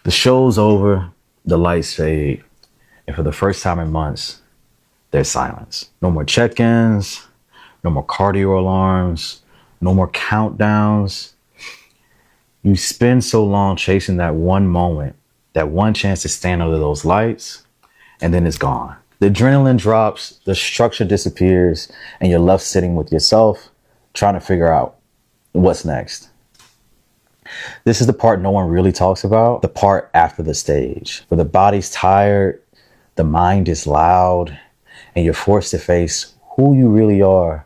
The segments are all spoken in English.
The show's over, the lights fade, and for the first time in months, there's silence. No more check-ins, no more cardio alarms, no more countdowns. You spend so long chasing that one moment, that one chance to stand under those lights, and then it's gone. The adrenaline drops, the structure disappears, and you're left sitting with yourself, trying to figure out what's next. This is the part no one really talks about, the part after the stage, where the body's tired, the mind is loud, and you're forced to face who you really are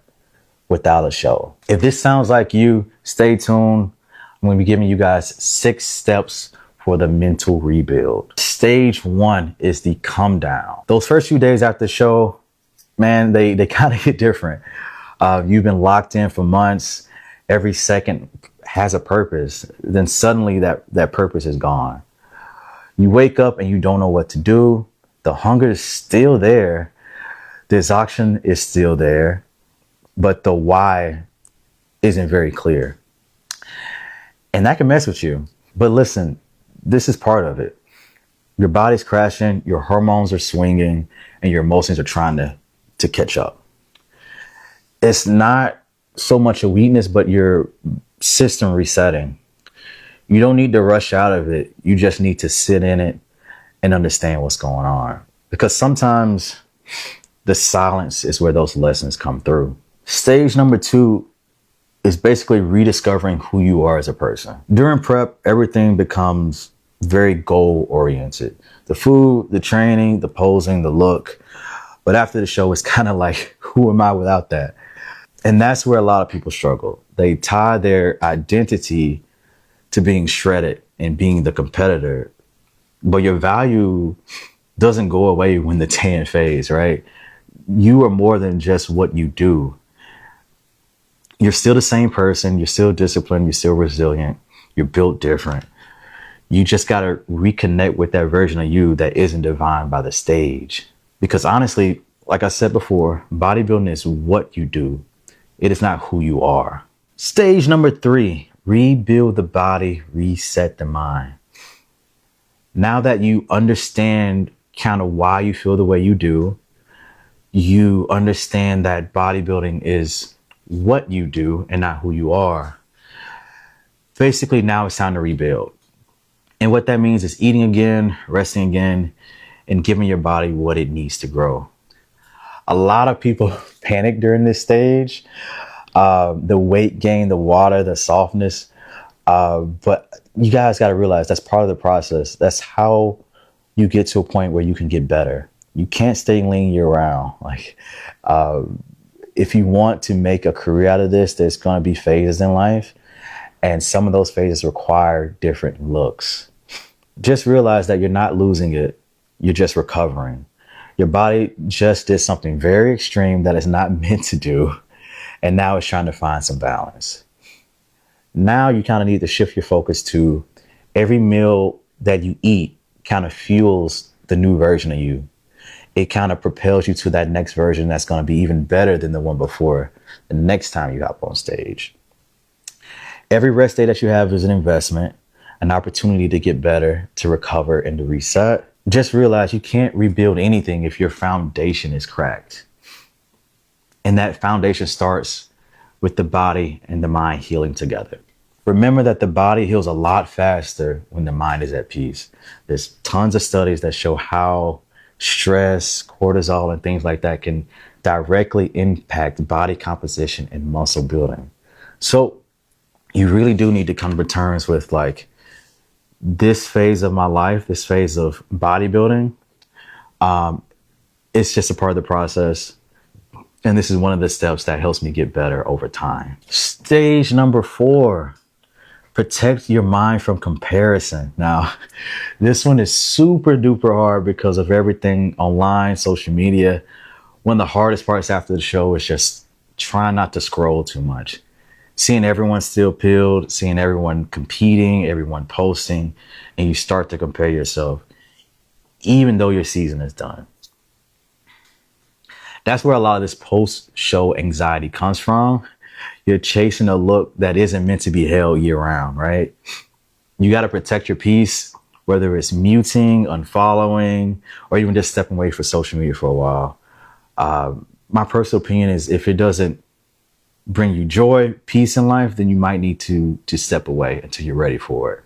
without a show. If this sounds like you, stay tuned. I'm going to be giving you guys 6 steps for the mental rebuild. Stage 1 is the come down. Those first few days after the show, man, they kind of get different. You've been locked in for months. Every second has a purpose. Then suddenly that purpose is gone. You wake up and you don't know what to do. The hunger is still there. The exhaustion is still there, but the why isn't very clear. And that can mess with you. But listen, this is part of it. Your body's crashing, your hormones are swinging, and your emotions are trying to catch up. It's not so much a weakness, but your system resetting. You don't need to rush out of it. You just need to sit in it and understand what's going on. Because sometimes the silence is where those lessons come through. Stage number 2 is basically rediscovering who you are as a person. During prep, everything becomes very goal oriented. The food, the training, the posing, the look. But after the show, it's kind of like, who am I without that? And that's where a lot of people struggle. They tie their identity to being shredded and being the competitor. But your value doesn't go away when the tan fades, right? You are more than just what you do. You're still the same person. You're still disciplined. You're still resilient. You're built different. You just got to reconnect with that version of you that isn't defined by the stage. Because honestly, like I said before, bodybuilding is what you do. It is not who you are. Stage number 3, rebuild the body, reset the mind. Now that you understand kind of why you feel the way you do, you understand that bodybuilding is what you do and not who you are. Basically, now it's time to rebuild. And what that means is eating again, resting again, and giving your body what it needs to grow. A lot of people panic during this stage. The weight gain, the water, the softness. But you guys got to realize that's part of the process. That's how you get to a point where you can get better. You can't stay lean year round. If you want to make a career out of this, there's going to be phases in life. And some of those phases require different looks. Just realize that you're not losing it. You're just recovering. Your body just did something very extreme that it's not meant to do. And now it's trying to find some balance. Now you kind of need to shift your focus to every meal that you eat kind of fuels the new version of you. It kind of propels you to that next version that's going to be even better than the one before the next time you hop on stage. Every rest day that you have is an investment, an opportunity to get better, to recover, and to reset. Just realize you can't rebuild anything if your foundation is cracked. And that foundation starts with the body and the mind healing together. Remember that the body heals a lot faster when the mind is at peace. There's tons of studies that show how stress, cortisol, and things like that can directly impact body composition and muscle building. So you really do need to come to terms with this phase of my life, this phase of bodybuilding. It's just a part of the process. And this is one of the steps that helps me get better over time. Stage number 4, protect your mind from comparison. Now, this one is super duper hard because of everything online, social media. One of the hardest parts after the show is just trying not to scroll too much. Seeing everyone still peeled, seeing everyone competing, everyone posting, and you start to compare yourself, even though your season is done. That's where a lot of this post-show anxiety comes from. You're chasing a look that isn't meant to be held year-round, right? You got to protect your peace whether it's muting, unfollowing, or even just stepping away from social media for a while. My personal opinion is if it doesn't bring you joy, peace in life, then you might need to step away until you're ready for it.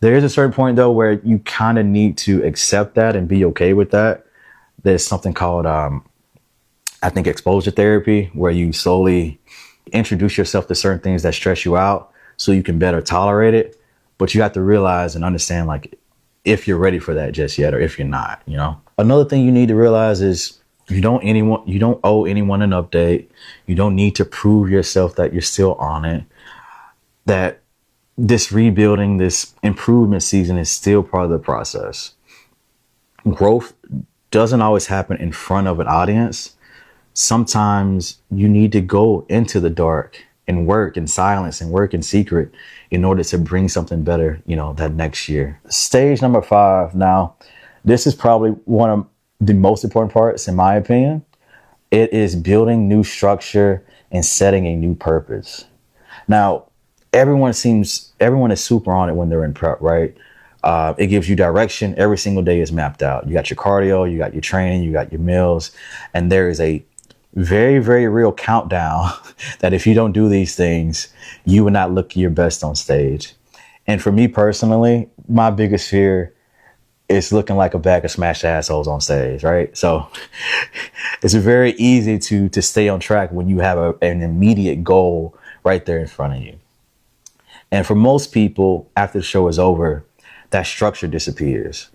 There is a certain point though where you kind of need to accept that and be okay with that. There's something called, I think, exposure therapy, where you slowly introduce yourself to certain things that stress you out so you can better tolerate it. But you have to realize and understand, like, if you're ready for that just yet, or if you're not, you know. Another thing you need to realize is you don't owe anyone an update. You don't need to prove yourself that you're still on it. That this rebuilding, this improvement season is still part of the process. Growth doesn't always happen in front of an audience. Sometimes you need to go into the dark and work in silence and work in secret in order to bring something better, you know, that next year. Stage number 5. Now, this is probably one of the most important parts, in my opinion. It is building new structure and setting a new purpose. Now, everyone is super on it when they're in prep, right? It gives you direction. Every single day is mapped out. You got your cardio, you got your training, you got your meals, and there is a very, very real countdown that if you don't do these things, you will not look your best on stage. And for me personally, my biggest fear is looking like a bag of smashed assholes on stage, right? So it's very easy to stay on track when you have an immediate goal right there in front of you. And for most people, after the show is over, that structure disappears.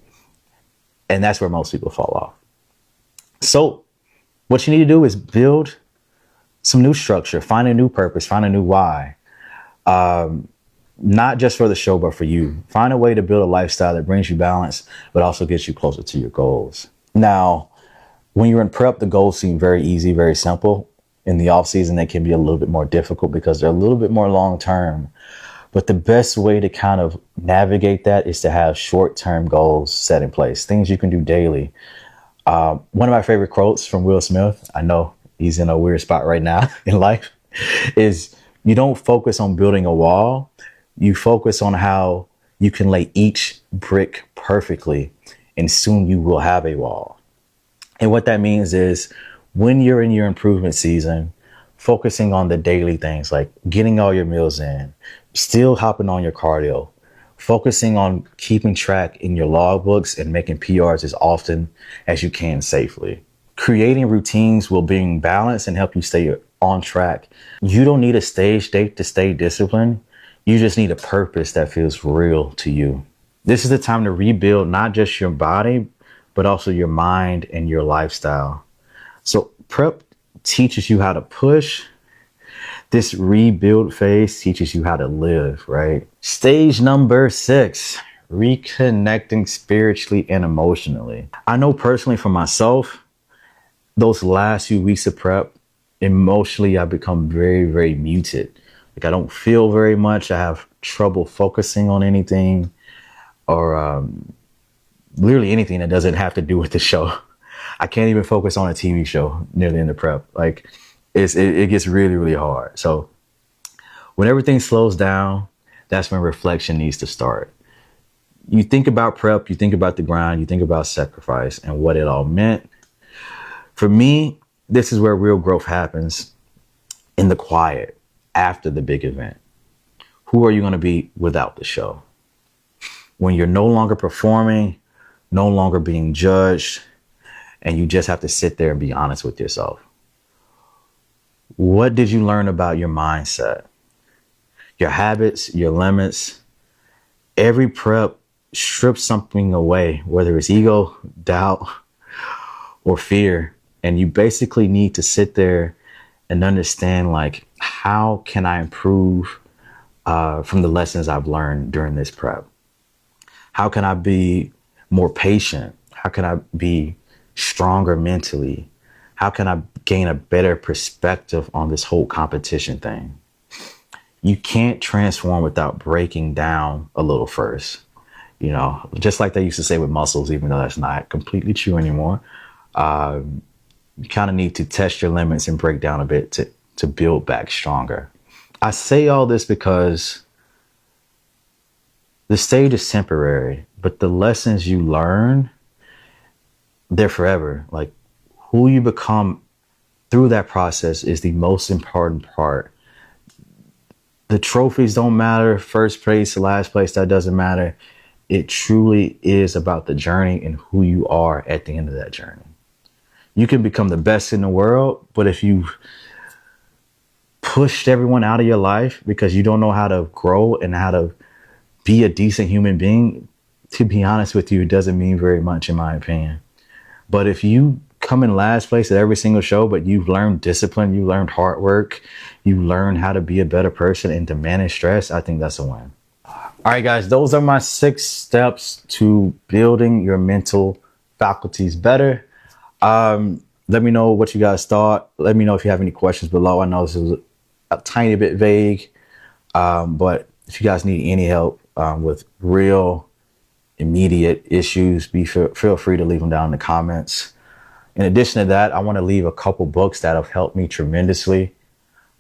And that's where most people fall off. So what you need to do is build some new structure, find a new purpose, find a new why. Not just for the show, but for you. Find a way to build a lifestyle that brings you balance, but also gets you closer to your goals. Now, when you're in prep, the goals seem very easy, very simple. In the off season, they can be a little bit more difficult because they're a little bit more long-term. But the best way to kind of navigate that is to have short-term goals set in place, things you can do daily. One of my favorite quotes from Will Smith, I know he's in a weird spot right now in life, is you don't focus on building a wall. You focus on how you can lay each brick perfectly, and soon you will have a wall. And what that means is when you're in your improvement season, focusing on the daily things like getting all your meals in, still hopping on your cardio, focusing on keeping track in your logbooks and making PRs as often as you can safely. Creating routines will bring balance and help you stay on track. You don't need a stage date to stay disciplined. You just need a purpose that feels real to you. This is the time to rebuild not just your body, but also your mind and your lifestyle. So prep teaches you how to push. This rebuild phase teaches you how to live, right? Stage number 6, reconnecting spiritually and emotionally. I know personally for myself, those last few weeks of prep, emotionally, I've become very, very muted. Like I don't feel very much. I have trouble focusing on anything or literally anything that doesn't have to do with the show. I can't even focus on a TV show near the end of prep. Like it gets really, really hard. So when everything slows down, that's when reflection needs to start. You think about prep, you think about the grind, you think about sacrifice and what it all meant. For me, this is where real growth happens, in the quiet, after the big event. Who are you going to be without the show? When you're no longer performing, no longer being judged, and you just have to sit there and be honest with yourself. What did you learn about your mindset, your habits, your limits? Every prep strips something away, whether it's ego, doubt, or fear. And you basically need to sit there and understand, like, how can I improve from the lessons I've learned during this prep? How can I be more patient? How can I be stronger mentally? How can I gain a better perspective on this whole competition thing? You can't transform without breaking down a little first. You know, just like they used to say with muscles, even though that's not completely true anymore. You kind of need to test your limits and break down a bit to build back stronger. I say all this because the stage is temporary. but the lessons you learn, they're forever. Like, who you become through that process is the most important part. The trophies don't matter, first place, last place, that doesn't matter. It truly is about the journey and who you are at the end of that journey. You can become the best in the world, but if you pushed everyone out of your life because you don't know how to grow and how to be a decent human being, to be honest with you, it doesn't mean very much in my opinion. But if you come in last place at every single show, but you've learned discipline, you learned hard work, you learned how to be a better person and to manage stress, I think that's a win. All right, guys, those are my 6 steps to building your mental faculties better. Let me know what you guys thought. Let me know if you have any questions below. I know this is a tiny bit vague, but if you guys need any help with real immediate issues, feel free to leave them down in the comments. In addition to that, I want to leave a couple books that have helped me tremendously.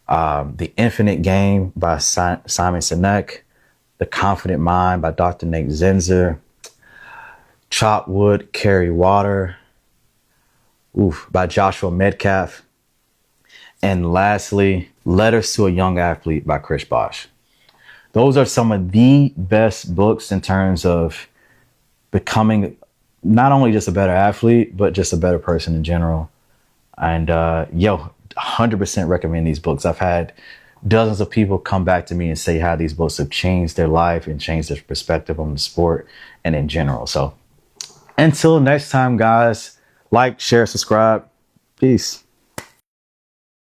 The Infinite Game by Simon Sinek, The Confident Mind by Dr. Nate Zinzer, Chop Wood, Carry Water, by Joshua Metcalf, and lastly, Letters to a Young Athlete by Chris Bosch. Those are some of the best books in terms of becoming not only just a better athlete, but just a better person in general. And 100% recommend these books. I've had dozens of people come back to me and say how these books have changed their life and changed their perspective on the sport and in general. So until next time, guys, like, share, subscribe. Peace.